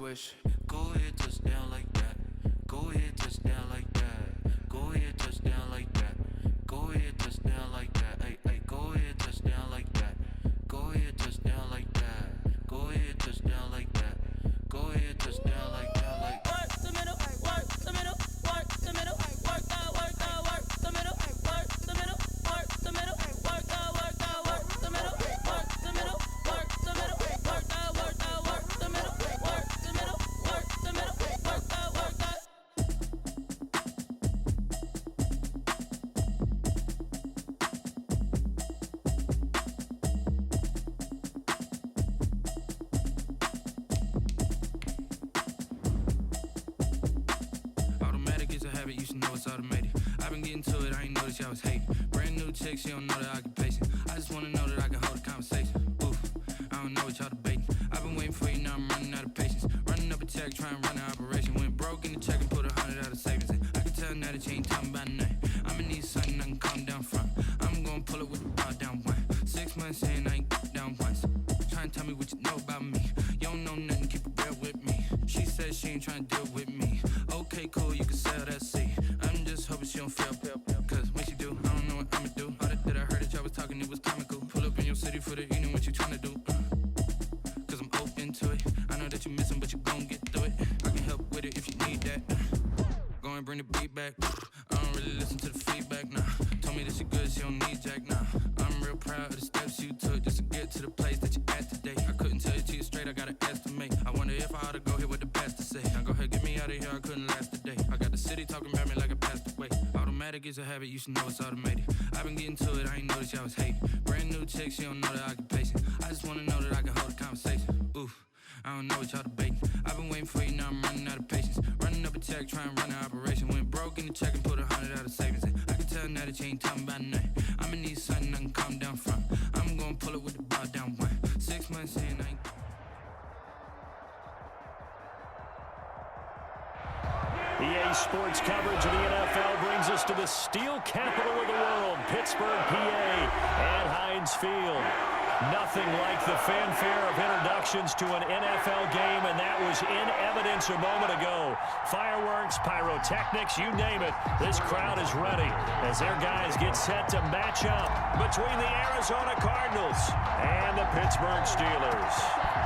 wish. Go ahead, touchdown like that. Go ahead, touchdown like that. Go ahead, touchdown like that. Go ahead, touchdown like that. Ay, ay, go ahead, touchdown like that. Go ahead, touchdown like that. Go ahead, touchdown like that. Go ahead, touchdown like that. Like work the middle, work the middle, work the middle, work God, work God, work the middle, work the middle, work the middle, work God, work God, work the middle, work the middle, work the middle, work God, work God, work the middle, work the middle, work the middle, work God, work God. automatic is a habit, you should know it's automated. I've been getting to it, I ain't noticed y'all was hating. Brand new chick, she don't know that I can pace it. I just wanna know that I can hold a conversation. Oof, I don't know what y'all debating. I've been waiting for you, now I'm running out of patience. Running up a check, trying to run an operation. Went broke in the check and put 100 out of savings in. I can tell now that you ain't talking about nothing. I'ma need something I can calm down from. I'm gonna pull it with the ball down one. 6 months in, I ain't down once. Trying to tell me what you know about me. You don't know nothing, keep it real with me. She says she ain't trying to deal with me. Okay, cool, you can sell that seat. I'm just hoping she don't fail. Cause when she do, I don't know what I'ma do. All that I heard that y'all was talking, it was comical. Pull up in your city for the evening, what you tryna do? Cause I'm open to it. I know that you missing, but you gon' get through it. I can help with it if you need that. Go and bring the beat back. I don't really listen to the feedback, nah. Told me that she good, she don't need jack, nah. I'm real proud of the steps you took just to get to the place that you at today. I couldn't tell you to you straight, I gotta estimate. I wonder if I ought to go here with the pastor say. Now go ahead, get me out of here, I couldn't last a day. I got the city talking about me like I passed away. Automatic is a habit, you should know it's automated. I've been getting to it, I ain't noticed y'all was hating. Brand new chick, she don't know that I can pace it. I just wanna know that I can hold a conversation. Oof, I don't know what y'all debating. I've been waiting for you, now I'm running out of patience. Running up a check, trying to run an operation. Went broke in the check and put 100 out of savings in. I can tell now that you ain't talking about nothing. I'ma need something I can calm down from. I'm gonna pull it with the ball down one. 6 months in, I ain't... EA Sports coverage of the NFL brings us to the steel capital of the world, Pittsburgh, PA, at Heinz Field. Nothing like the fanfare of introductions to an NFL game, and that was in evidence a moment ago. Fireworks, pyrotechnics, you name it. This crowd is ready as their guys get set to match up between the Arizona Cardinals and the Pittsburgh Steelers.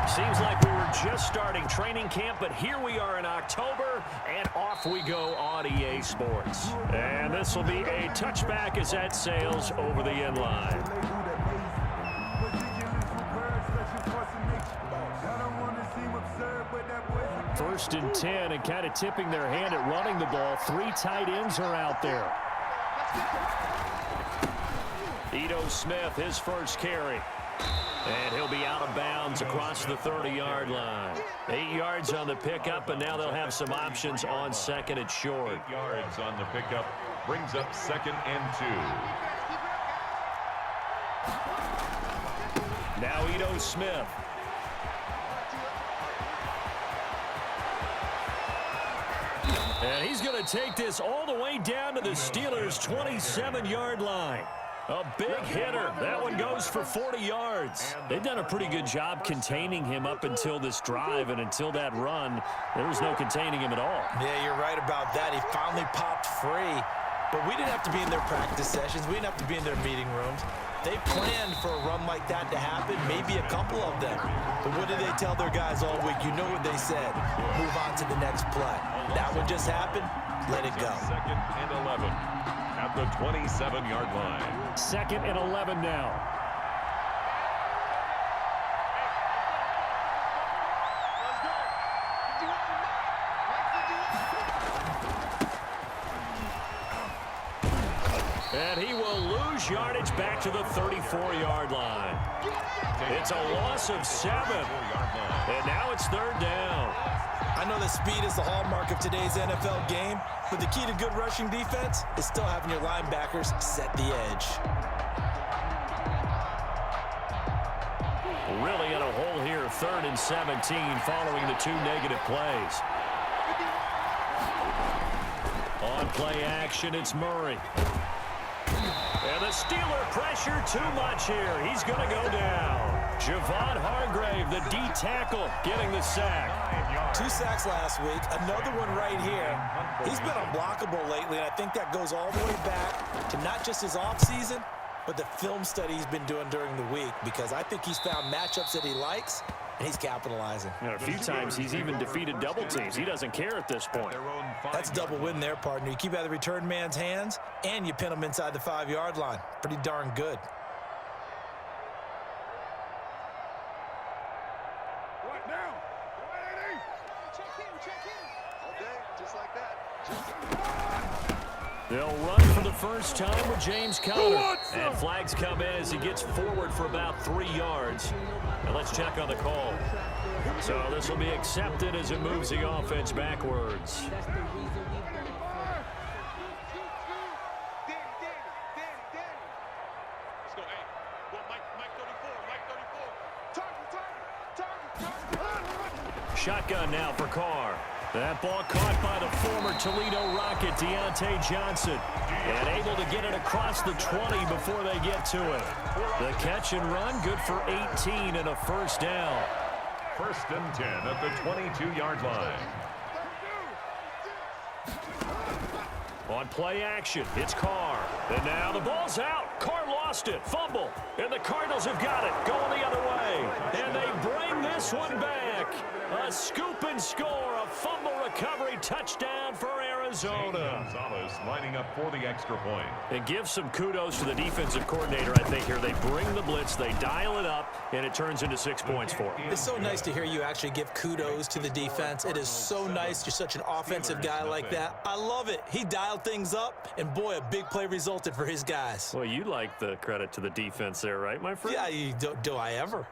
Seems like we were just starting training camp, but here we are in October, and off we go on EA Sports. And this will be a touchback as that sails over the end line. First and 10, and kind of tipping their hand at running the ball. 3 tight ends are out there. Ito Smith, his first carry. And he'll be out of bounds across the 30-yard line. 8 yards on the pickup, and now they'll have some options on second and short. 8 yards on the pickup brings up 2nd and 2. Now Ito Smith. And he's going to take this all the way down to the Steelers' 27-yard line. A big hitter. That one goes for 40 yards. They've done a pretty good job containing him up until this drive, and until that run, there was no containing him at all. Yeah, you're right about that. He finally popped free. But we didn't have to be in their practice sessions. We didn't have to be in their meeting rooms. They planned for a run like that to happen, maybe a couple of them. But what did they tell their guys all week? You know what they said. Move on to the next play. That one just happened. Let it go. 2nd and 11 at the 27-yard line. 2nd and 11 now. And he will lose yardage back to the 34-yard line. It's a loss of 7. And now it's 3rd down. I know that speed is the hallmark of today's NFL game, but the key to good rushing defense is still having your linebackers set the edge. Really in a hole here, 3rd and 17 following the 2 negative plays. On play action, it's Murray. And the Steeler pressure too much here. He's going to go down. Javon Hargrave, the D tackle, getting the sack. 2 sacks last week, another one right here. He's been unblockable lately, and I think that goes all the way back to not just his offseason, but the film study he's been doing during the week, because I think he's found matchups that he likes, and he's capitalizing. A few times he's even defeated double teams. He doesn't care at this point. That's double win there, partner. You keep out of the return man's hands, and you pin him inside the 5-yard line. Pretty darn good. They'll run for the first time with James Conner. And flags come in as he gets forward for about 3 yards. And let's check on the call. So this will be accepted as it moves the offense backwards. Shotgun now for Carr. That ball caught by the former Toledo Rocket, Deontay Johnson. And able to get it across the 20 before they get to it. The catch and run, good for 18 and a first down. 1st and 10 at the 22-yard line. On play action, it's Carr. And now the ball's out. Carr lost it. Fumble. And the Cardinals have got it. Going the other way. And they bring this one back. A scoop and score. A fumble recovery touchdown for Arizona. Gonzalez lining up for the extra point. And give some kudos to the defensive coordinator, I think, here. They bring the blitz, they dial it up, and it turns into 6 points for them. It's so nice to hear you actually give kudos to the defense. It is so nice. You're such an offensive guy like that. I love it. He dialed things up, and boy, a big play resulted for his guys. Well, you like the credit to the defense there, right, my friend? Yeah, do I ever?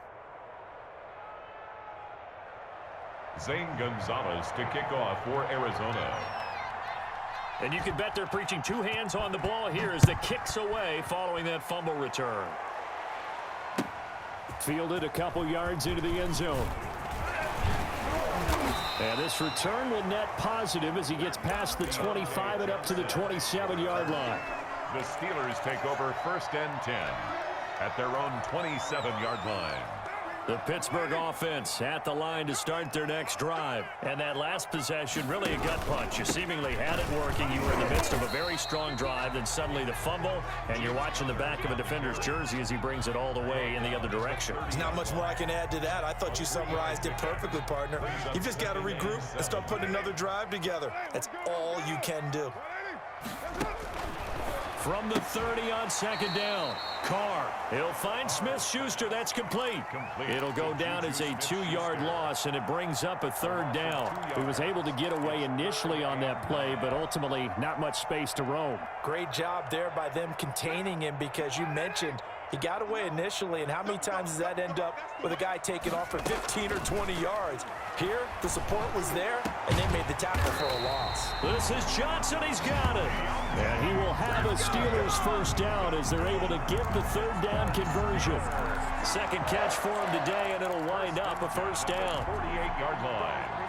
Zane Gonzalez to kick off for Arizona. And you can bet they're preaching 2 hands on the ball here as the kick's away following that fumble return. Fielded a couple yards into the end zone. And this return will net positive as he gets past the 25 and up to the 27-yard line. The Steelers take over 1st and 10 at their own 27-yard line. The Pittsburgh offense at the line to start their next drive. And that last possession, really a gut punch. You seemingly had it working. You were in the midst of a very strong drive. Then suddenly the fumble, and you're watching the back of a defender's jersey as he brings it all the way in the other direction. There's not much more I can add to that. I thought you summarized it perfectly, partner. You've just got to regroup and start putting another drive together. That's all you can do. From the 30 on 2nd down. Carr, he'll find Smith-Schuster. That's complete. It'll go down as a 2-yard loss, and it brings up a 3rd down. He was able to get away initially on that play, but ultimately not much space to roam. Great job there by them containing him, because you mentioned he got away initially, and how many times does that end up with a guy taking off for 15 or 20 yards? Here, the support was there, and they made the tackle for a loss. This is Johnson. He's got it. And he will have a Steelers first down as they're able to get the 3rd down conversion. 2nd catch for him today, and it'll wind up a first down. 48-yard line.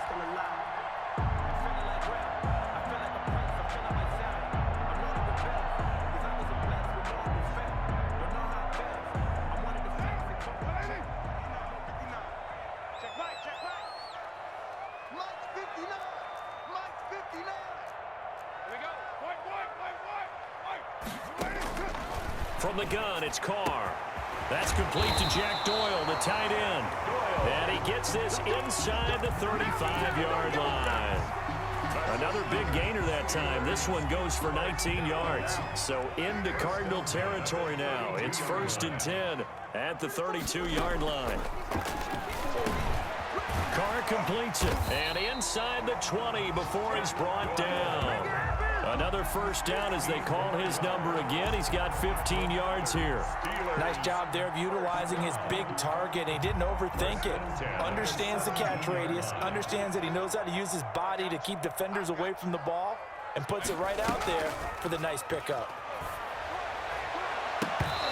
From the gun, it's Carr. That's complete to Jack Doyle, the tight end. And he gets this inside the 35-yard line. Another big gainer that time. This one goes for 19 yards. So into Cardinal territory now. It's 1st and 10 at the 32-yard line. Carr completes it. And inside the 20 before he's brought down. Another first down as they call his number again. He's got 15 yards here. Nice job there of utilizing his big target. He didn't overthink it. Understands the catch radius. Understands that he knows how to use his body to keep defenders away from the ball. And puts it right out there for the nice pickup.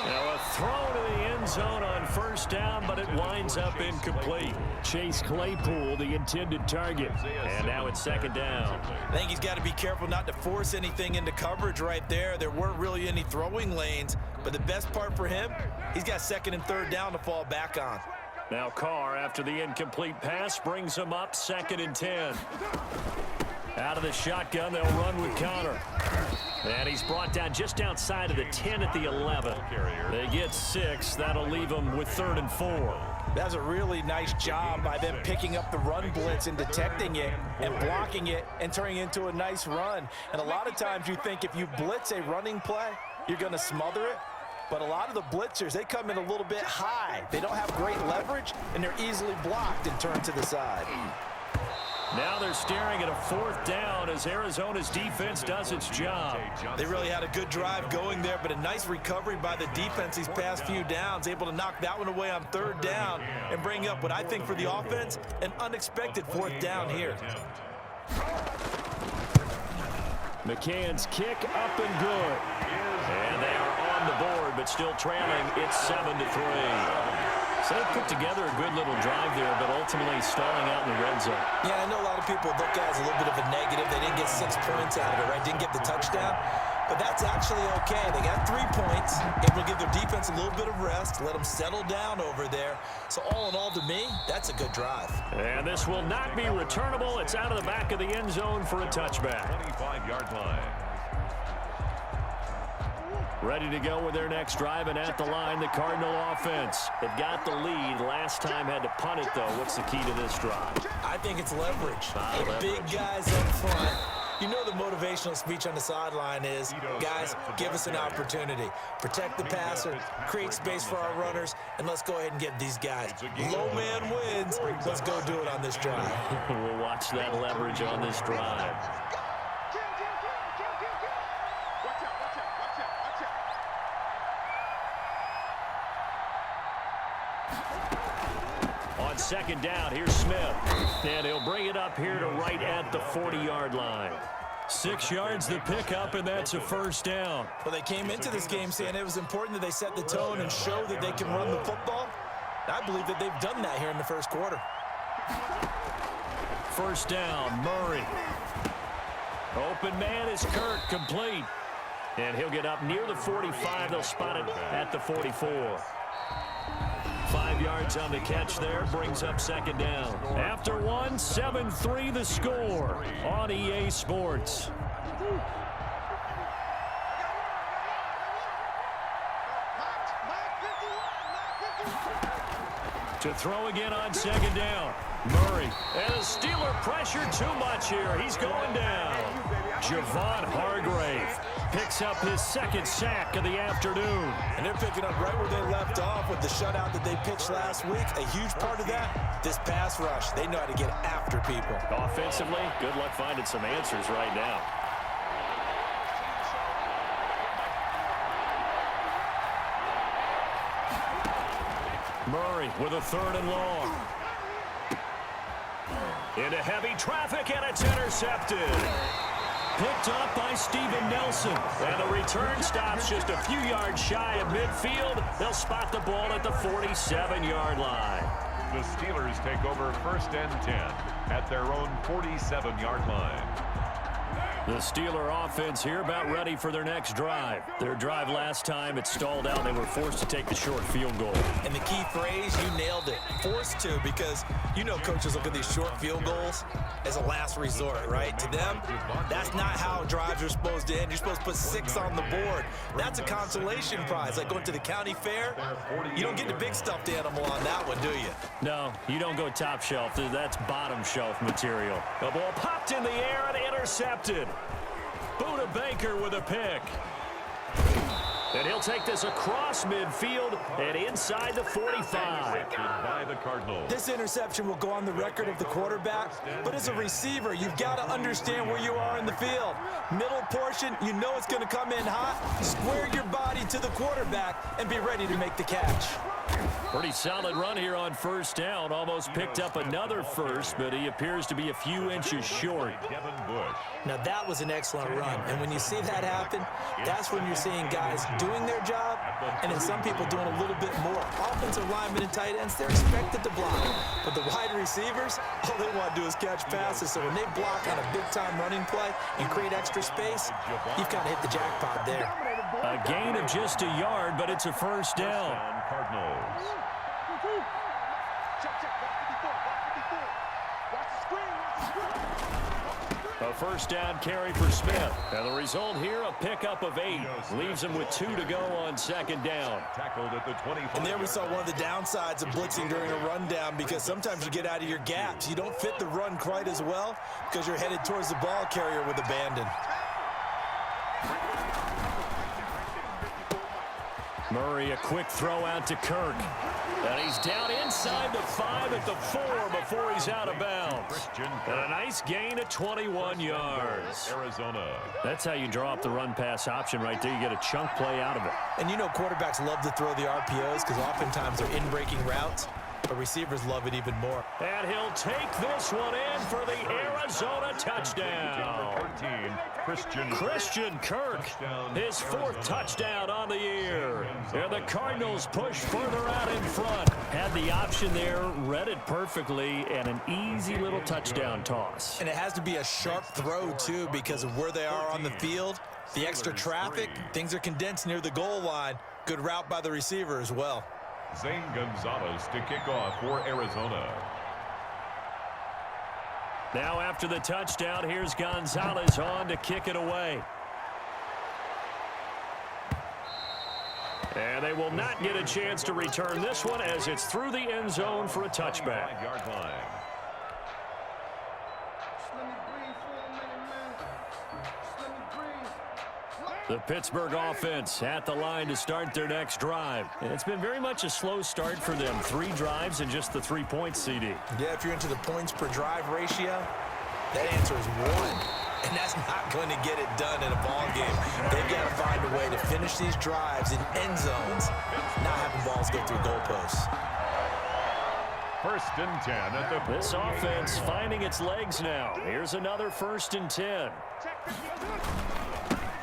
Now a throw to the end zone on first down, but it winds up incomplete. Chase Claypool, the intended target. And now it's 2nd down. I think he's got to be careful not to force anything into coverage right there. There weren't really any throwing lanes, but the best part for him, he's got 2nd and 3rd down to fall back on. Now Carr, after the incomplete pass, brings him up 2nd and 10. Out of the shotgun, they'll run with Connor. And he's brought down just outside of the 10 at the 11. They get 6. That'll leave them with 3rd and 4. That's a really nice job by them picking up the run blitz and detecting it and blocking it and turning it into a nice run. And a lot of times you think if you blitz a running play, you're going to smother it. But a lot of the blitzers, they come in a little bit high. They don't have great leverage, and they're easily blocked and turned to the side. Now they're staring at a 4th down as Arizona's defense does its job. They really had a good drive going there, but a nice recovery by the defense these past few downs, able to knock that one away on 3rd down and bring up what I think for the offense, an unexpected 4th down here. McCann's kick up and good. And they are on the board, but still trailing. It's 7-3. So they put together a good little drive there, but ultimately stalling out in the red zone. Yeah, I know a lot of people look at it as a little bit of a negative. They didn't get 6 points out of it, right? Didn't get the touchdown. But that's actually okay. They got 3 points, able to give their defense a little bit of rest, let them settle down over there. So all in all, to me, that's a good drive. And this will not be returnable. It's out of the back of the end zone for a touchback. 25-yard line. Ready to go with their next drive, and at the line, the Cardinal offense. They've got the lead. Last time had to punt it, though. What's the key to this drive? I think it's leverage. The big guys up front. You know the motivational speech on the sideline is, guys, give us an opportunity. Protect the passer, create space for our runners, and let's go ahead and get these guys. Low man wins. Let's go do it on this drive. We'll watch that leverage on this drive. On 2nd down, here's Smith. And he'll bring it up here to right at the 40-yard line. 6 yards the pickup, and that's a 1st down. Well, they came into this game saying it was important that they set the tone and show that they can run the football. I believe that they've done that here in the 1st quarter. 1st down, Murray. Open man is Kirk, complete. And he'll get up near the 45. They'll spot it at the 44. 5 yards on the catch there, brings up 2nd down. After 1, 7-3 the score on EA Sports. To throw again on 2nd down. Murray. And the Steeler pressure too much here. He's going down. Javon Hargrave picks up his 2nd sack of the afternoon. And they're picking up right where they left off with the shutout that they pitched last week. A huge part of that, this pass rush. They know how to get after people. Offensively, good luck finding some answers right now. Murray with a 3rd and long. Into heavy traffic, and it's intercepted. Picked up by Steven Nelson. And the return stops just a few yards shy of midfield. They'll spot the ball at the 47-yard line. The Steelers take over 1st and 10 at their own 47-yard line. The Steeler offense here about ready for their next drive. Their drive last time, it stalled out. They were forced to take the short field goal. And the key phrase, you nailed it. Forced to, because you know coaches look at these short field goals as a last resort, right? To them, that's not how drives are supposed to end. You're supposed to put 6 on the board. That's a consolation prize. Like going to the county fair, you don't get the big stuffed animal on that one, do you? No, you don't go top shelf. That's bottom shelf material. The ball popped in the air and intercepted. Buda Baker with a pick. And he'll take this across midfield and inside the 45. By the Cardinals. This interception will go on the record of the quarterback, but as a receiver, you've got to understand where you are in the field. Middle portion, you know it's going to come in hot. Square your body to the quarterback and be ready to make the catch. Pretty solid run here on 1st down. Almost picked up another first, but he appears to be a few inches short. Now that was an excellent run, and when you see that happen, that's when you're seeing guys doing their job, and then some people doing a little bit more. Offensive linemen and tight ends, they're expected to block, but the wide receivers, all they want to do is catch passes. So when they block on a big-time running play and create extra space, you've kind of hit the jackpot there. A gain of just a yard, but it's a 1st down. Cardinals. A first down carry for Smith. And the result here, a pickup of 8. Leaves him with 2 to go on second down. Tackled at the 25. And there we saw one of the downsides of blitzing during a rundown, because sometimes you get out of your gaps. You don't fit the run quite as well because you're headed towards the ball carrier with abandon. Murray, a quick throw out to Kirk. And he's down inside the 5 at the 4 before he's out of bounds. And a nice gain of 21 yards. Arizona. That's how you draw up the run-pass option right there. You get a chunk play out of it. And you know quarterbacks love to throw the RPOs because oftentimes they're in-breaking routes, but receivers love it even more. And he'll take this one in for the Arizona touchdown. 13, Christian Kirk, his 4th touchdown on the year. And the Cardinals push further out in front. Had the option there, read it perfectly, and an easy little touchdown toss. And it has to be a sharp throw, too, because of where they are on the field. The extra traffic, things are condensed near the goal line. Good route by the receiver as well. Zane Gonzalez to kick off for Arizona. Now after the touchdown, here's Gonzalez on to kick it away. And they will not get a chance to return this one as it's through the end zone for a touchback. 5-yard line. The Pittsburgh offense at the line to start their next drive. And it's been very much a slow start for them. 3 drives and just the 3 points, CD. Yeah, if you're into the points per drive ratio, that answer is 1. And that's not going to get it done in a ball game. They've got to find a way to finish these drives in end zones, not having balls go through goalposts. 1st and 10 at the... This offense finding its legs now. Here's another 1st and 10.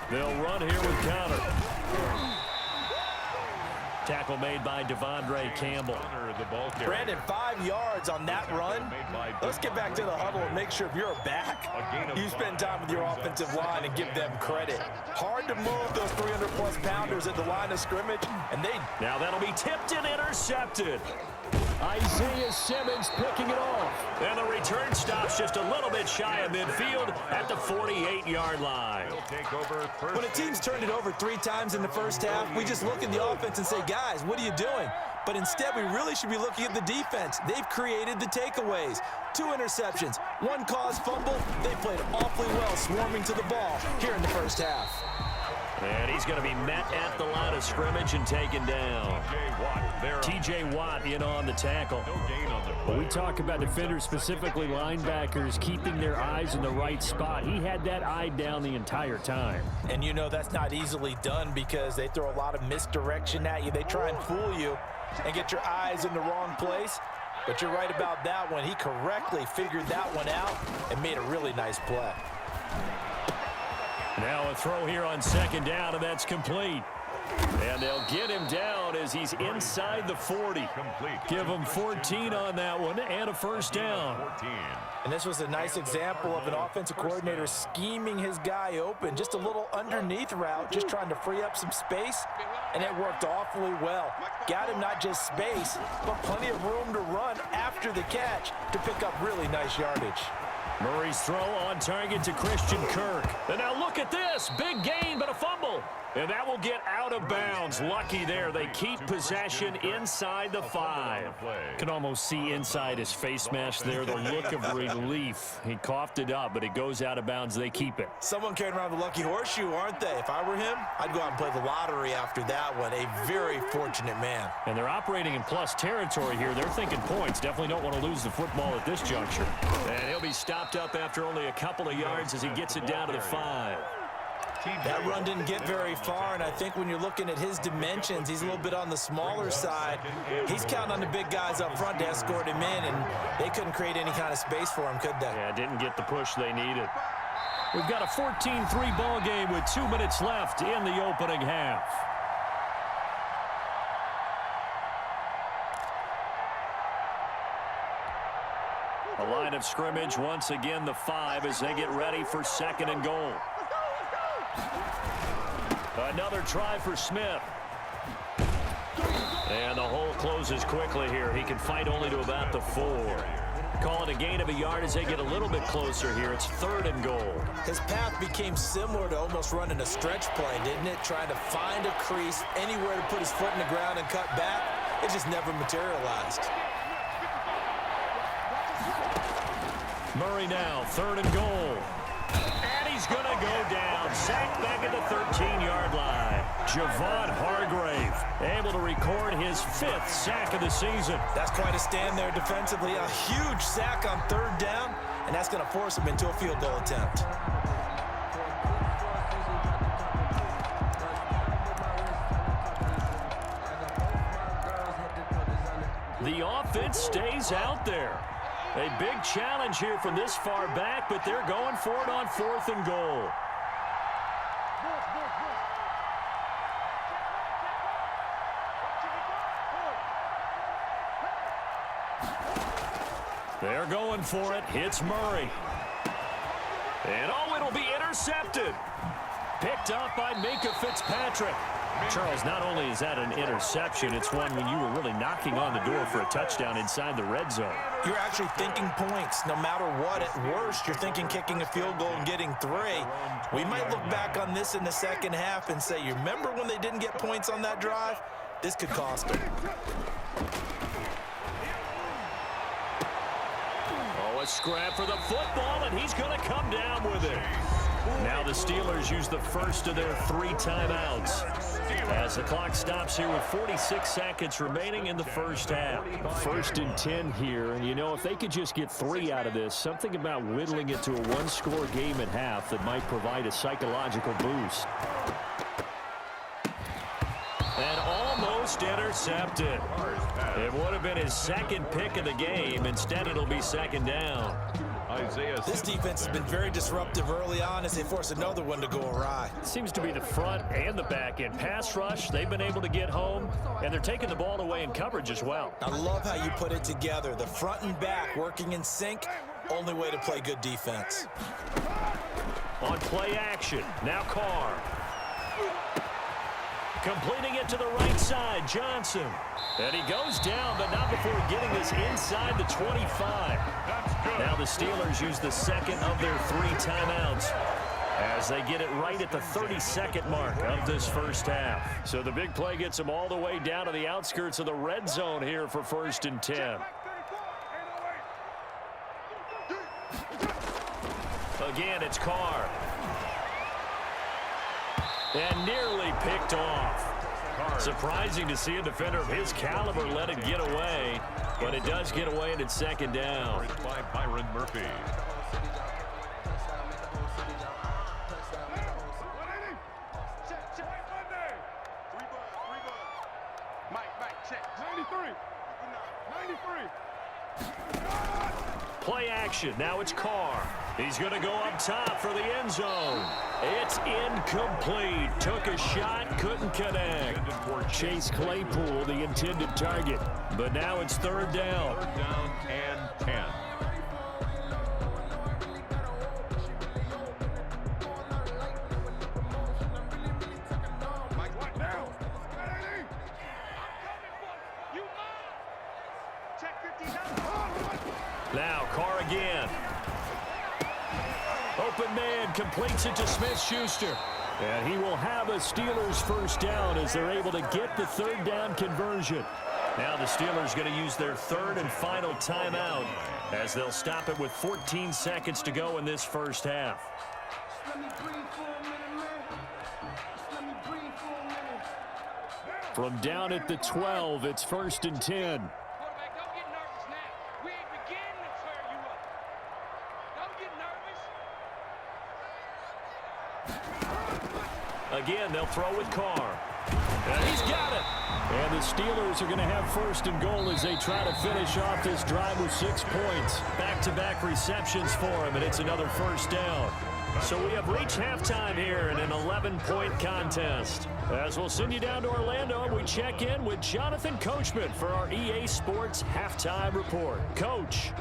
They'll run here with Connor. Tackle made by Devondre Campbell. Brandon, 5 yards on that run. Let's get back to the huddle and make sure if you're a back, you spend time with your offensive line and give them credit. Hard to move those 300-plus pounders at the line of scrimmage, and they... Now that'll be tipped and intercepted. Isaiah Simmons picking it off. And the return stops just a little bit shy of midfield at the 48-yard line. When a team's turned it over 3 times in the first half, we just look at the offense and say, guys, what are you doing? But instead, we really should be looking at the defense. They've created the takeaways. 2 interceptions, 1 caused fumble. They played awfully well swarming to the ball here in the first half. And he's going to be met at the line of scrimmage and taken down. T.J. Watt in on the tackle. When we talk about defenders, specifically linebackers, keeping their eyes in the right spot, he had that eye down the entire time. And you know that's not easily done because they throw a lot of misdirection at you. They try and fool you and get your eyes in the wrong place. But you're right about that one. He correctly figured that one out and made a really nice play. Now a throw here on 2nd down, and that's complete. And they'll get him down as he's inside the 40. Give him 14 on that one and a 1st down. And this was a nice example of an offensive coordinator scheming his guy open. Just a little underneath route, just trying to free up some space, and it worked awfully well. Got him not just space, but plenty of room to run after the catch to pick up really nice yardage. Murray's throw on target to Christian Kirk. And now look at this. Big gain, but a fumble. And that will get out of bounds. Lucky there. They keep possession inside the 5. Can almost see inside his face mask there the look of relief. He coughed it up, but it goes out of bounds. They keep it. Someone carrying around the lucky horseshoe, aren't they? If I were him, I'd go out and play the lottery after that one. A very fortunate man. And they're operating in plus territory here. They're thinking points. Definitely don't want to lose the football at this juncture. And he'll be stopped up after only a couple of yards as he gets it down to the 5. That run didn't get very far, and I think when you're looking at his dimensions, he's a little bit on the smaller side. He's counting on the big guys up front to escort him in, and they couldn't create any kind of space for him, could they? Yeah, didn't get the push they needed. We've got a 14-3 ball game with 2 minutes left in the opening half. A line of scrimmage, once again the 5 as they get ready for 2nd and goal. Another try for Smith. And the hole closes quickly here. He can fight only to about the 4. Call it a gain of a yard as they get a little bit closer here. It's 3rd and goal. His path became similar to almost running a stretch play, didn't it? Trying to find a crease, anywhere to put his foot in the ground and cut back. It just never materialized. Murray now, 3rd and goal. And he's going to go down. Sacked back at the 13-yard line. Javon Hargrave able to record his 5th sack of the season. That's quite a stand there defensively. A huge sack on 3rd down, and that's going to force him into a field goal attempt. The offense stays out there. A big challenge here from this far back, but they're going for it on 4th and goal. They're going for it. Hits Murray. And it'll be intercepted. Picked up by Minkah Fitzpatrick. Charles, not only is that an interception, it's one when you were really knocking on the door for a touchdown inside the red zone. You're actually thinking points. No matter what, at worst, you're thinking kicking a field goal and getting 3. We might look back on this in the second half and say, you remember when they didn't get points on that drive? This could cost them. Oh, a scrap for the football, and he's going to come down with it. Now the Steelers use the first of their 3 timeouts as the clock stops here with 46 seconds remaining in the first half. 1st and 10 here, and you know, if they could just get 3 out of this, something about whittling it to a 1-score game at half that might provide a psychological boost. And almost intercepted. It would have been his 2nd pick of the game. Instead, it'll be 2nd down. This defense has been very disruptive early on as they force another one to go awry. Seems to be the front and the back end. Pass rush, they've been able to get home, and they're taking the ball away in coverage as well. I love how you put it together. The front and back working in sync, only way to play good defense. On play action, now Carr. Completing it to the right side, Johnson. And he goes down, but not before getting this inside the 25. Now the Steelers use the 2nd of their 3 timeouts as they get it right at the 32nd mark of this first half. So the big play gets them all the way down to the outskirts of the red zone here for 1st and 10. Again, it's Carr. And nearly picked off. Surprising to see a defender of his caliber let it get away, but it does get away and it's 2nd down. By Byron Murphy. Play action. Now it's Carr. He's going to go up top for the end zone. It's incomplete. Took a shot, couldn't connect. Chase Claypool, the intended target. But now it's 3rd down. 3rd down and 10. Now Carr again. Open man completes it to Smith-Schuster. And he will have a Steelers 1st down as they're able to get the 3rd down conversion. Now the Steelers going to use their 3rd and final timeout as they'll stop it with 14 seconds to go in this first half. From down at the 12, it's 1st and 10. Again, they'll throw with Carr. And he's got it. And the Steelers are going to have 1st and goal as they try to finish off this drive with 6 points. Back-to-back receptions for him, and it's another 1st down. So we have reached halftime here in an 11-point contest. As we'll send you down to Orlando, and we check in with Jonathan Coachman for our EA Sports Halftime Report. Coach.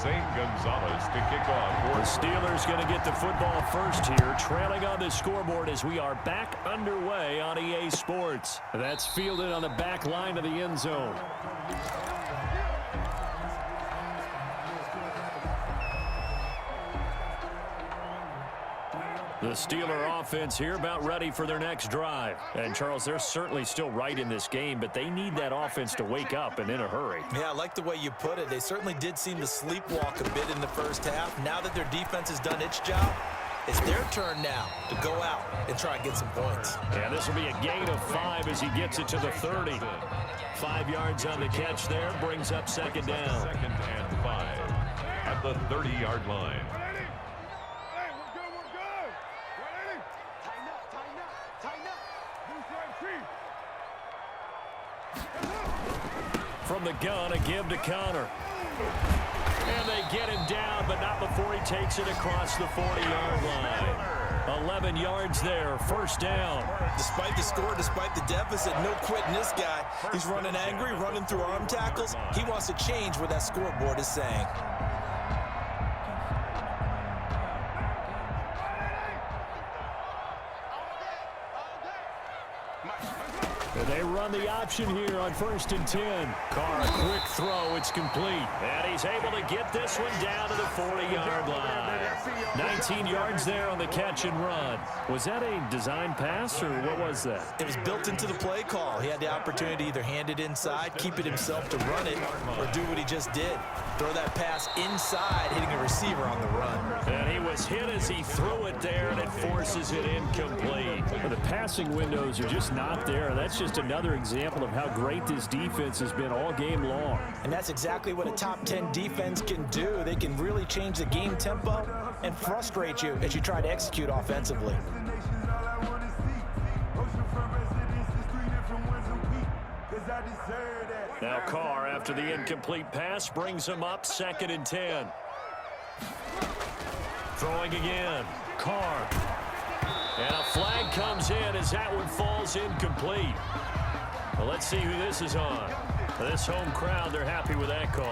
St. Gonzalez to kick off. The Steelers going to get the football first here, trailing on the scoreboard as we are back underway on EA Sports. That's fielded on the back line of the end zone. The Steeler offense here about ready for their next drive. And, Charles, they're certainly still right in this game, but they need that offense to wake up and in a hurry. Yeah, I like the way you put it. They certainly did seem to sleepwalk a bit in the first half. Now that their defense has done its job, it's their turn now to go out and try and get some points. Yeah, this will be a gain of 5 as he gets it to the 30. 5 yards on the catch there, brings up second down. 2nd and 5 at the 30-yard line. From the gun, a give to Connor. And they get him down, but not before he takes it across the 40-yard line. 11 yards there, first down. Despite the score, despite the deficit, no quitting this guy. He's running angry, running through arm tackles. He wants to change what that scoreboard is saying. And they run the option here on 1st and 10. Carr, a quick throw. It's complete. And he's able to get this one down to the 40-yard line. 19 yards there on the catch and run. Was that a design pass, or what was that? It was built into the play call. He had the opportunity to either hand it inside, keep it himself to run it, or do what he just did. Throw that pass inside, hitting a receiver on the run. And he was hit as he threw it there, and it forces it incomplete. The passing windows are just not there. That's just another example of how great this defense has been all game long. And that's exactly what a top 10 defense can do. They can really change the game tempo and frustrate you as you try to execute offensively. Now Carr, after the incomplete pass, brings him up 2nd and 10. Throwing again. Carr. And a flag comes in as that one falls incomplete. Well, let's see who this is on. This home crowd, they're happy with that call.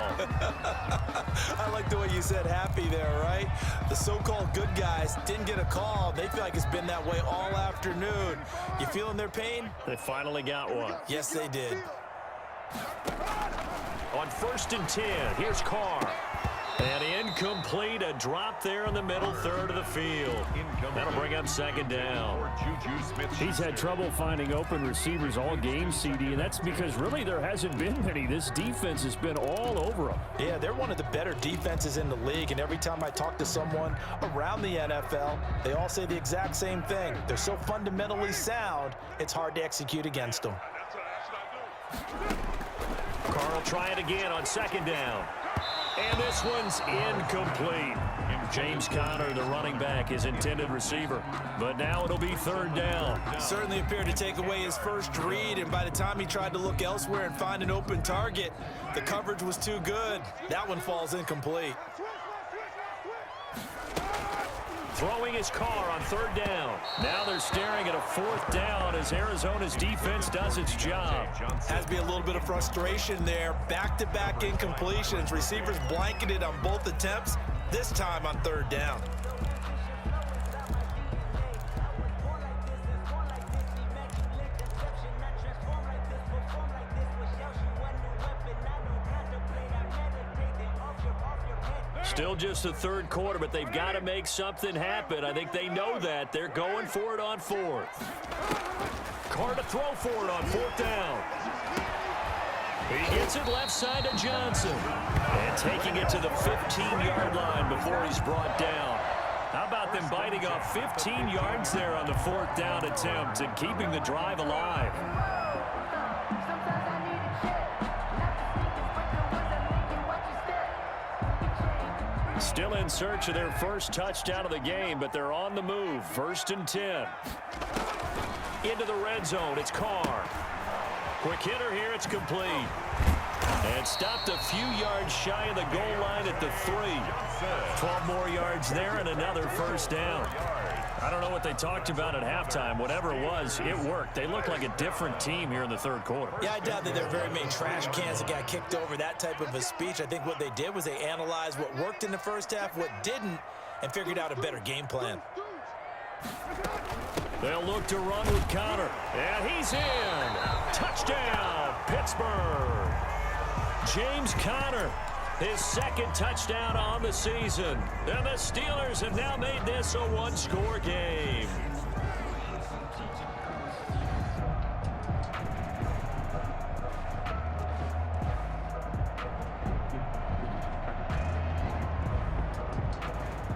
I like the way you said happy there, right? The so-called good guys didn't get a call. They feel like it's been that way all afternoon. You feeling their pain? They finally got one. Yes, they did. On 1st and 10, here's Carr. And incomplete, a drop there in the middle third of the field. That'll bring up 2nd down. He's had trouble finding open receivers all game, CD, and that's because really there hasn't been many. This defense has been all over them. Yeah, they're one of the better defenses in the league, and every time I talk to someone around the NFL, they all say the exact same thing. They're so fundamentally sound, it's hard to execute against them. Carr will try it again on 2nd down. And this one's incomplete. James Conner, the running back, his intended receiver. But now it'll be 3rd down. Certainly appeared to take away his first read, and by the time he tried to look elsewhere and find an open target, the coverage was too good. That one falls incomplete. Throwing his Carr on 3rd down. Now they're staring at a 4th down as Arizona's defense does its job. Has to be a little bit of frustration there. Back-to-back incompletions. Receivers blanketed on both attempts, this time on 3rd down. Still just the 3rd quarter, but they've got to make something happen. I think they know that. They're going for it on 4th. Carr to throw for it on 4th down. He gets it left side to Johnson. And taking it to the 15-yard line before he's brought down. How about them biting off 15 yards there on the 4th down attempt and keeping the drive alive? Still in search of their first touchdown of the game, but they're on the move. 1st and 10. Into the red zone, it's Carr. Quick hitter here, it's complete. And stopped a few yards shy of the goal line at the 3. 12 more yards there and another 1st down. I don't know what they talked about at halftime. Whatever it was, it worked. They looked like a different team here in the third quarter. Yeah, I doubt that there are very many trash cans that got kicked over, that type of a speech. I think what they did was they analyzed what worked in the first half, what didn't, and figured out a better game plan. They'll look to run with Connor. And he's in. Touchdown, Pittsburgh. James Conner, his second touchdown on the season. And the Steelers have now made this a one-score game.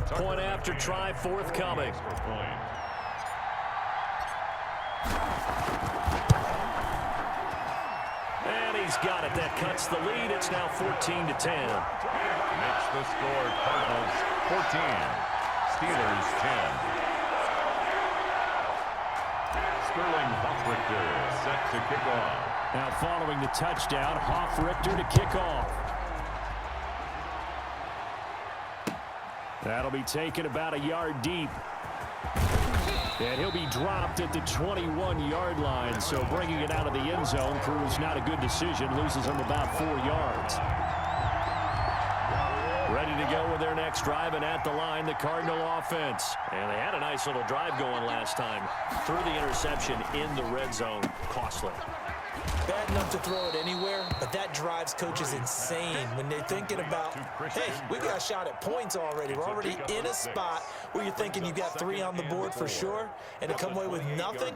Point after try forthcoming. And he's got it. That cuts the lead. It's now 14-10. Makes the score Cardinals 14, Steelers 10. Sterling Hoffrichter set to kick off. Now following the touchdown, Hoffrichter to kick off. That'll be taken about a yard deep. And he'll be dropped at the 21-yard line. So bringing it out of the end zone proves not a good decision. Loses him about 4 yards. Ready to go with their next drive, and at the line, the Cardinal offense. And they had a nice little drive going last time. Threw the interception in the red zone. Costly. Bad enough to throw it anywhere, but that drives coaches insane when they're thinking about, hey, we got a shot at points already. We're already in a spot where you're thinking you got 3 on the board for sure, and to come away with nothing,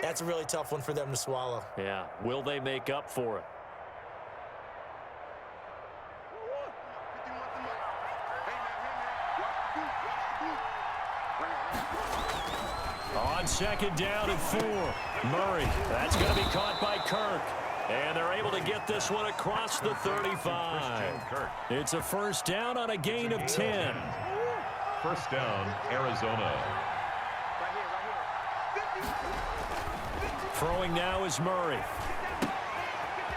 that's a really tough one for them to swallow. Yeah, will they make up for it? On second down and 4, Murray. That's going to be caught by Kirk. And they're able to get this one across the 35. It's a first down on a gain of 10. First down, Arizona. Throwing now is Murray.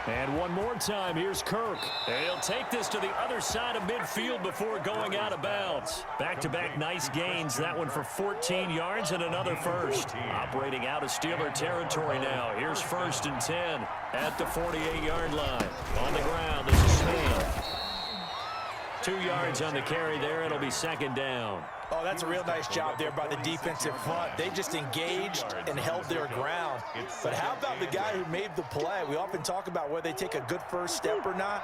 And one more time, here's Kirk. And he'll take this to the other side of midfield before going out of bounds. Back-to-back nice gains. That one for 14 yards and another first. Operating out of Steeler territory now. Here's 1st and 10 at the 48-yard line. On the ground, this is Smith. 2 yards on the carry there. It'll be second down. Oh, that's a real nice job there by the defensive front. They just engaged and held their ground. But how about the guy who made the play? We often talk about whether they take a good first step or not.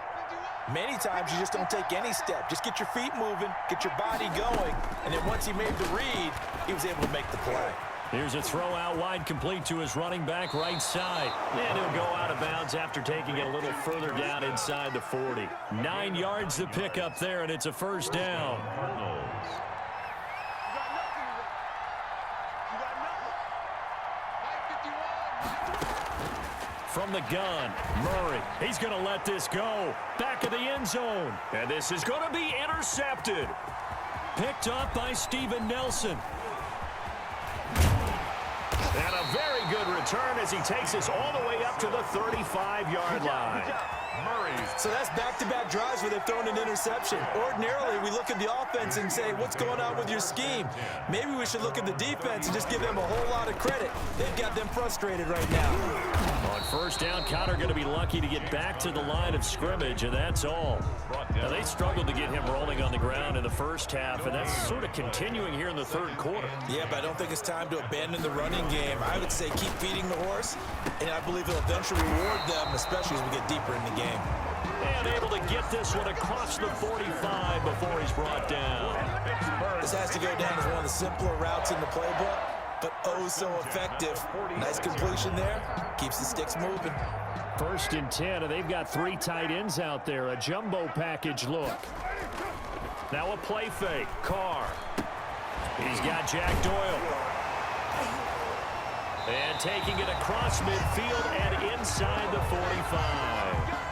Many times you just don't take any step. Just get your feet moving, get your body going, and then once he made the read, he was able to make the play. Here's a throw out wide, complete to his running back right side. And he'll go out of bounds after taking it a little further down inside the 40. 9 yards to pick up there, and it's a first down. From the gun, Murray. He's going to let this go. Back of the end zone. And this is going to be intercepted. Picked up by Steven Nelson. And a very good return as he takes us all the way up to the 35-yard line. So that's back-to-back drives where they've thrown an interception. Ordinarily, we look at the offense and say, what's going on with your scheme? Maybe we should look at the defense and just give them a whole lot of credit. They've got them frustrated right now. On first down, Connor going to be lucky to get back to the line of scrimmage, and that's all. Now, they struggled to get him rolling on the ground in the first half, and that's sort of continuing here in the third quarter. Yeah, but I don't think it's time to abandon the running game. I would say keep feeding the horse, and I believe it'll eventually reward them, especially as we get deeper in the game. And able to get this one across the 45 before he's brought down. This has to go down as one of the simpler routes in the playbook, but oh so effective. Nice completion there. Keeps the sticks moving. 1st and 10, and they've got 3 tight ends out there. A jumbo package look. Now a play fake. Carr. He's got Jack Doyle. And taking it across midfield and inside the 45.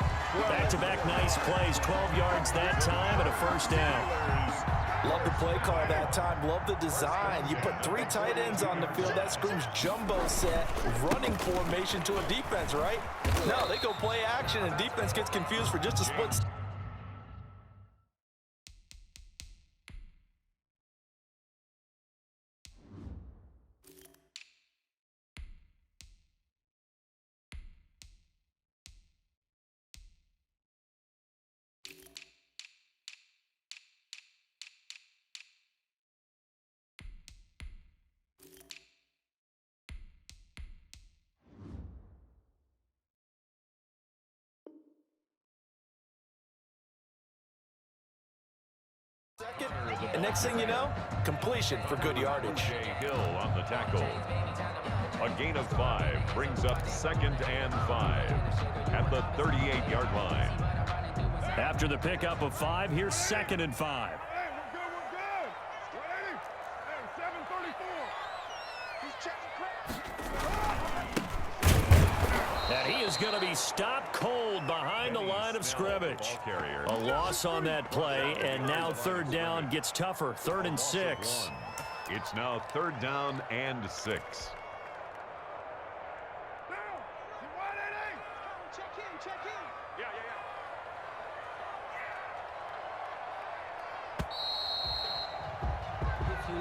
Back-to-back nice plays. 12 yards that time and a first down. Love the play call that time. Love the design. You put 3 tight ends on the field. That screams jumbo set, running formation to a defense, right? No, they go play action, and defense gets confused for just a split. And next thing you know, completion for good yardage. Hill on the tackle. A gain of 5 brings up 2nd and 5 at the 38-yard line. After the pickup of 5, here's 2nd and 5. And he is going to be stopped cold behind the line of scrimmage. A loss on that play, and now 3rd down gets tougher. 3rd and 6. It's now 3rd down and 6.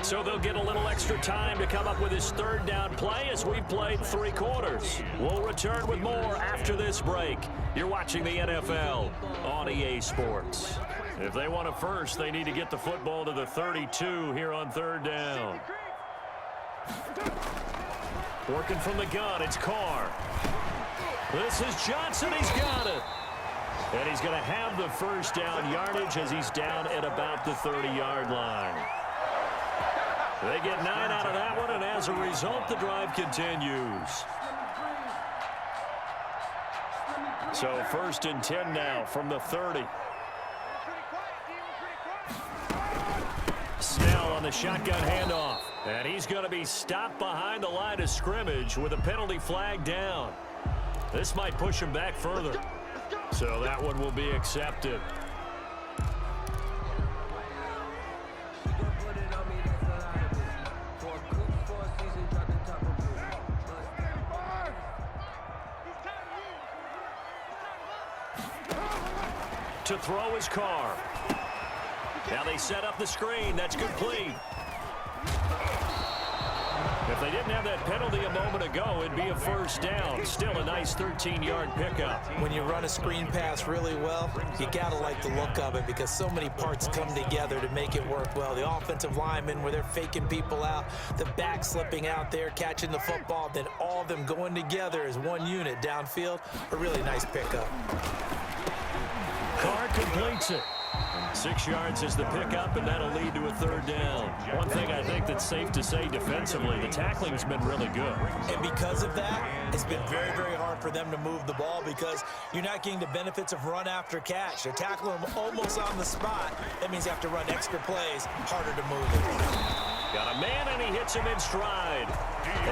So they'll get a little extra time to come up with his 3rd down play as we've played 3 quarters. We'll return with more after this break. You're watching the NFL on EA Sports. If they want it first, they need to get the football to the 32 here on 3rd down. Working from the gun, it's Carr. This is Johnson, he's got it. And he's going to have the 1st down yardage as he's down at about the 30-yard line. They get 9 out of that one, and as a result, the drive continues. So 1st and 10 now from the 30. Snell on the shotgun handoff. And he's going to be stopped behind the line of scrimmage with a penalty flag down. This might push him back further. So that one will be accepted. To throw his Carr. Now they set up the screen. That's complete. If they didn't have that penalty a moment ago, it'd be a 1st down. Still a nice 13-yard pickup. When you run a screen pass really well, you got to like the look of it because so many parts come together to make it work well. The offensive linemen, where they're faking people out, the back slipping out there, catching the football, then all of them going together as one unit downfield. A really nice pickup. Carr completes it. 6 yards is the pickup, and that'll lead to a 3rd down. One thing I think that's safe to say defensively, the tackling's been really good. And because of that, it's been very, very hard for them to move the ball because you're not getting the benefits of run after catch. They're tackling them almost on the spot. That means you have to run extra plays, harder to move it. Got a man, and he hits him in stride.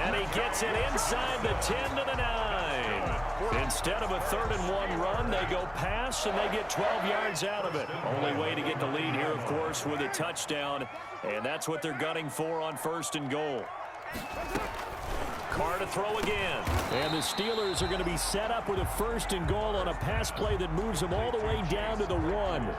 And he gets it inside the 10 to the 9. Instead of a 3rd and 1 run, they go pass, and they get 12 yards out of it. Only way to get the lead here, of course, with a touchdown. And that's what they're gunning for on 1st and goal. Carr to throw again. And the Steelers are going to be set up with a 1st and goal on a pass play that moves them all the way down to the 1.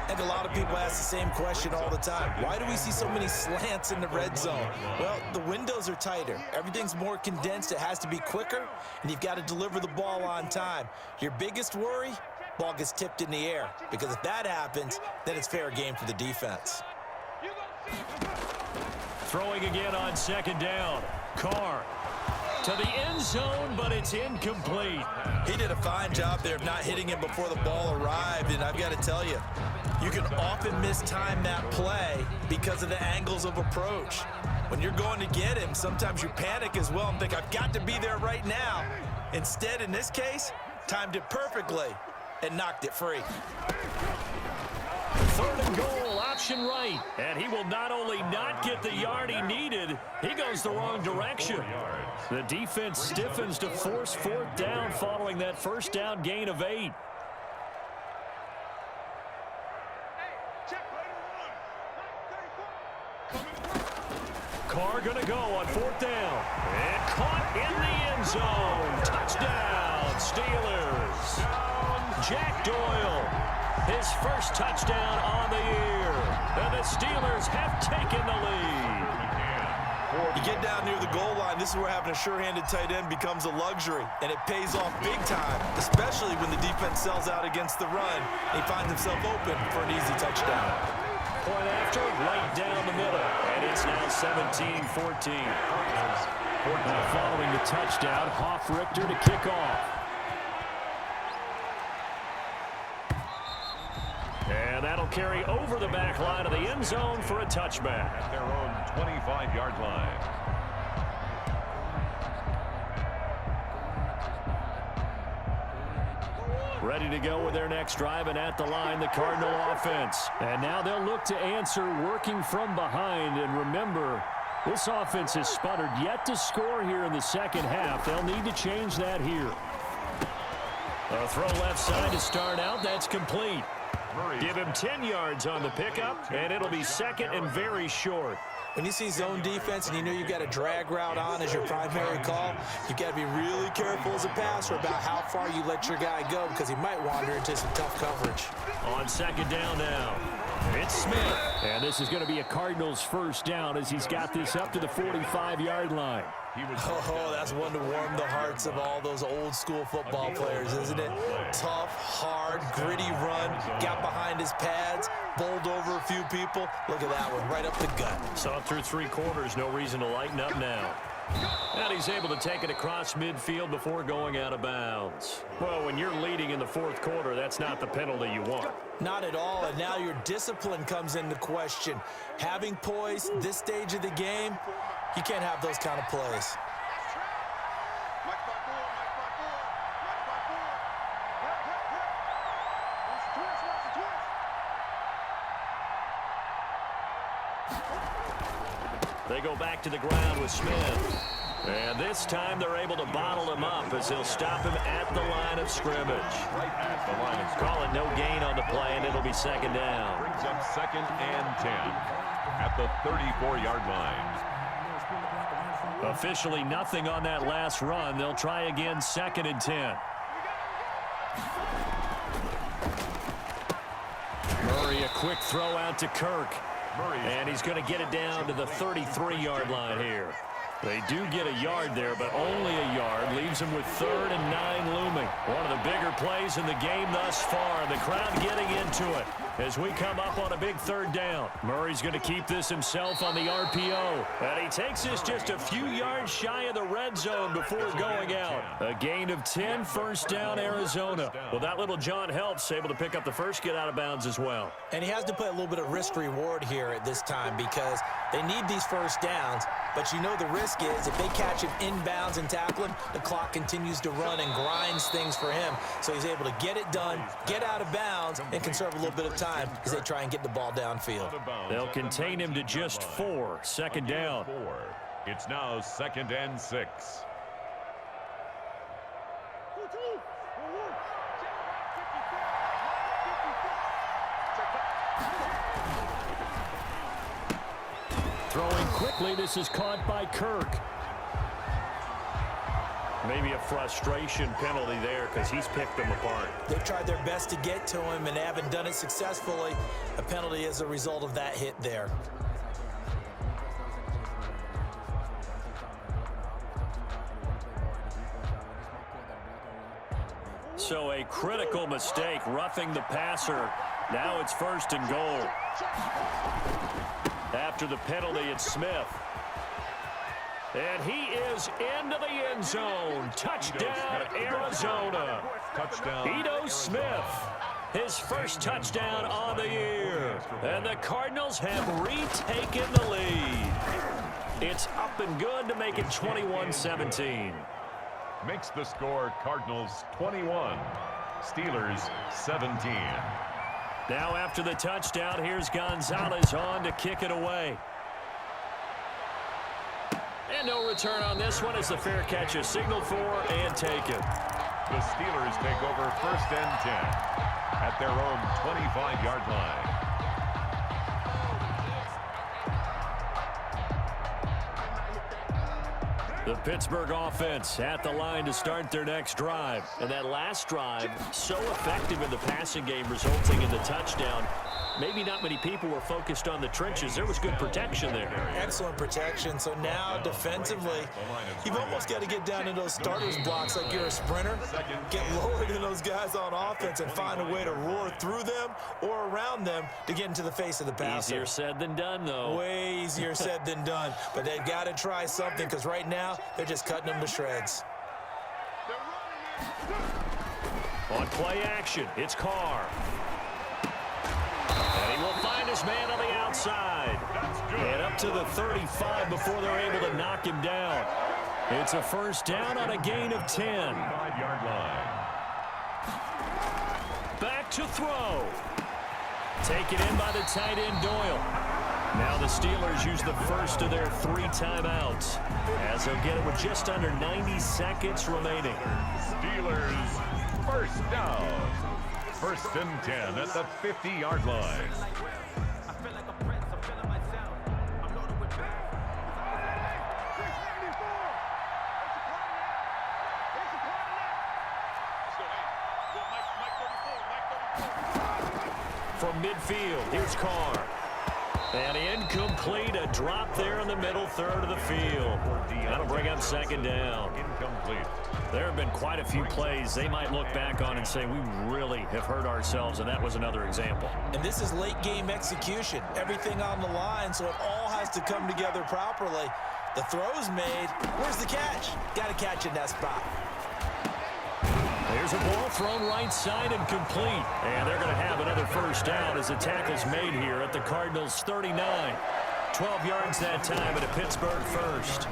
And a lot of people ask the same question all the time. Why do we see so many slants in the red zone? Well, the windows are tighter. Everything's more condensed. It has to be quicker, and you've got to deliver the ball on time. Your biggest worry, ball gets tipped in the air, because if that happens, then it's fair game for the defense. Throwing again on 2nd down. Carr to the end zone, but it's incomplete. He did a fine job there of not hitting him before the ball arrived, and I've got to tell you, you can often mistime that play because of the angles of approach. When you're going to get him, sometimes you panic as well and think, I've got to be there right now. Instead, in this case, timed it perfectly and knocked it free. 3rd and goal, option right. And he will not only not get the yard he needed, he goes the wrong direction. The defense stiffens to force 4th down following that 1st down gain of 8. Carr going to go on 4th down. And caught in the end zone. Touchdown, Steelers. Jack Doyle, his 1st touchdown on the year. And the Steelers have taken the lead. You get down near the goal line, this is where having a sure-handed tight end becomes a luxury, and it pays off big time, especially when the defense sells out against the run. He finds himself open for an easy touchdown. Point after, right down the middle, and it's now 17-14. Following the touchdown, Hoff-Richter to kick off. And that'll carry over the back line of the end zone for a touchback. At their own 25-yard line. Ready to go with their next drive, and at the line, the Cardinal offense. And now they'll look to answer working from behind. And remember, this offense has sputtered yet to score here in the second half. They'll need to change that here. A throw left side to start out. That's complete. Give him 10 yards on the pickup, and it'll be second and very short. When you see zone defense and you know you've got a drag route on as your primary call, you've got to be really careful as a passer about how far you let your guy go because he might wander into some tough coverage. On second down now, it's Smith. And this is going to be a Cardinals first down as he's got this up to the 45-yard line. Oh, that's one to warm the hearts of all those old-school football players, isn't it? Tough, hard, gritty run, got behind his pads, bowled over a few people. Look at that one, right up the gut. Saw it through 3 quarters, no reason to lighten up now. And he's able to take it across midfield before going out of bounds. Well, when you're leading in the 4th quarter, that's not the penalty you want. Not at all, and now your discipline comes into question. Having poise this stage of the game, you can't have those kind of plays. They go back to the ground with Smith. And this time they're able to bottle him up as they'll stop him at the line of scrimmage. Right at the line of scrimmage. Call it no gain on the play, and it'll be second down. Brings up second and 10 at the 34-yard line. Officially nothing on that last run. They'll try again, second and 10. Murray, a quick throw out to Kirk. And he's going to get it down to the 33-yard line here. They do get a yard there, but only a yard. Leaves them with 3rd and 9 looming. One of the bigger plays in the game thus far. The crowd getting into it as we come up on a big 3rd down. Murray's going to keep this himself on the RPO. And he takes this just a few yards shy of the red zone before going out. A gain of 10, first down, Arizona. Well, that little John helps, able to pick up the first, get out of bounds as well. And he has to play a little bit of risk-reward here at this time because they need these first downs, but you know the risk is if they catch him inbounds and tackle him, the clock continues to run and grinds things for him. So he's able to get it done, get out of bounds, and conserve a little bit of time as they try and get the ball downfield. They'll contain him to just 4. Second down. It's now 2nd and 6. Throwing quickly, this is caught by Kirk. Maybe a frustration penalty there because he's picked them apart. They've tried their best to get to him and haven't done it successfully. A penalty as a result of that hit there. So a critical mistake, roughing the passer. Now it's 1st and goal. After the penalty, it's Smith. And he is into the end zone. Touchdown, Arizona. Touchdown, Ito Smith, his first touchdown on the year. And the Cardinals have retaken the lead. It's up and good to make it 21-17. Makes the score Cardinals 21, Steelers 17. Now after the touchdown, here's Gonzalez on to kick it away. And no return on this one as the fair catch is signaled for and taken. The Steelers take over 1st and 10 at their own 25-yard line. The Pittsburgh offense at the line to start their next drive. And that last drive, so effective in the passing game, resulting in the touchdown. Maybe not many people were focused on the trenches. There was good protection there. Excellent protection. So now defensively, you've almost got to get down in those starters blocks like you're a sprinter. Get lower than those guys on offense and find a way to roar through them or around them to get into the face of the passer. Easier said than done, though. Way easier said than done. But they've got to try something because right now they're just cutting them to shreds. On play action, it's Carr. And man on the outside. And up to the 35 before they're able to knock him down. It's a first down on a gain of 10. 5-yard line. Back to throw. Taken in by the tight end, Doyle. Now the Steelers use the first of their 3 timeouts, as they'll get it with just under 90 seconds remaining. Steelers first down. First and 10 at the 50-yard line. From midfield, here's Carr. And incomplete, a drop there in the middle third of the field. That'll bring up second down. Incomplete. There have been quite a few plays they might look back on and say, we really have hurt ourselves, and that was another example. And this is late game execution. Everything on the line, so it all has to come together properly. The throw's made. Where's the catch? Got to catch in that spot. There's a ball thrown right side and complete. And they're going to have another first down as the tackle's made here at the Cardinals' 39. 12 yards that time at a Pittsburgh first.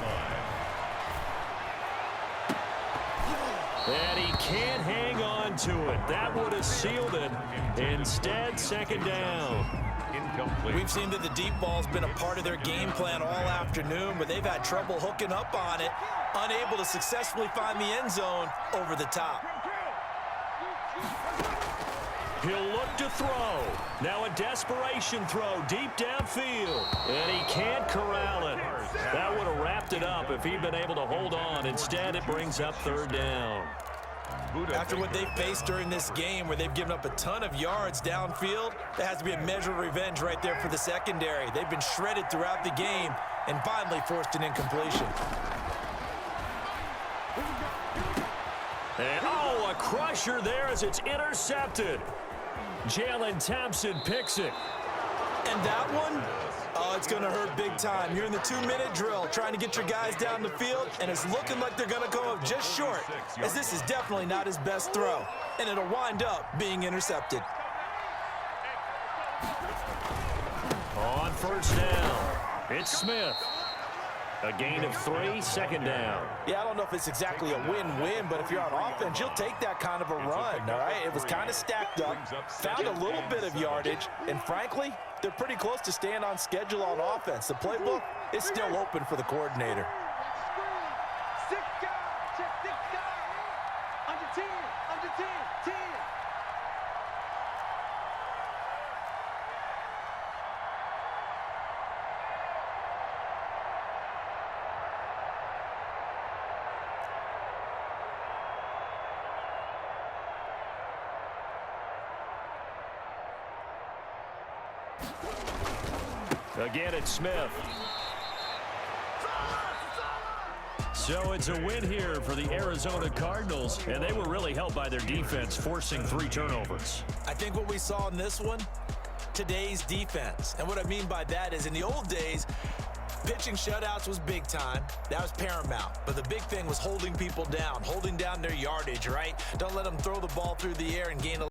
And he can't hang on to it. That would have sealed it. Instead, second down. Incomplete. We've seen that the deep ball's been a part of their game plan all afternoon, but they've had trouble hooking up on it, unable to successfully find the end zone over the top. He'll look to throw. Now a desperation throw deep downfield. And he can't corral it. That would have wrapped it up if he'd been able to hold on. Instead, it brings up third down. After what they faced during this game where they've given up a ton of yards downfield, there has to be a measure of revenge right there for the secondary. They've been shredded throughout the game and finally forced an incompletion. And oh, a crusher there as it's intercepted. Jalen Thompson picks it. And that one, oh, it's going to hurt big time. You're in the 2-minute drill trying to get your guys down the field, and it's looking like they're going to come up just short, as this is definitely not his best throw, and it'll wind up being intercepted. On first down, it's Smith. A gain of 3, second down. Yeah, I don't know if it's exactly a win-win, but if you're on offense, you'll take that kind of a run, all right? It was kind of stacked up, found a little bit of yardage, and frankly, they're pretty close to staying on schedule on offense. The playbook is still open for the coordinator. Again, it's Smith. So it's a win here for the Arizona Cardinals, and they were really helped by their defense, forcing 3 turnovers. I think what we saw in this one, today's defense. And what I mean by that is in the old days, pitching shutouts was big time. That was paramount. But the big thing was holding people down, holding down their yardage, right? Don't let them throw the ball through the air and gain a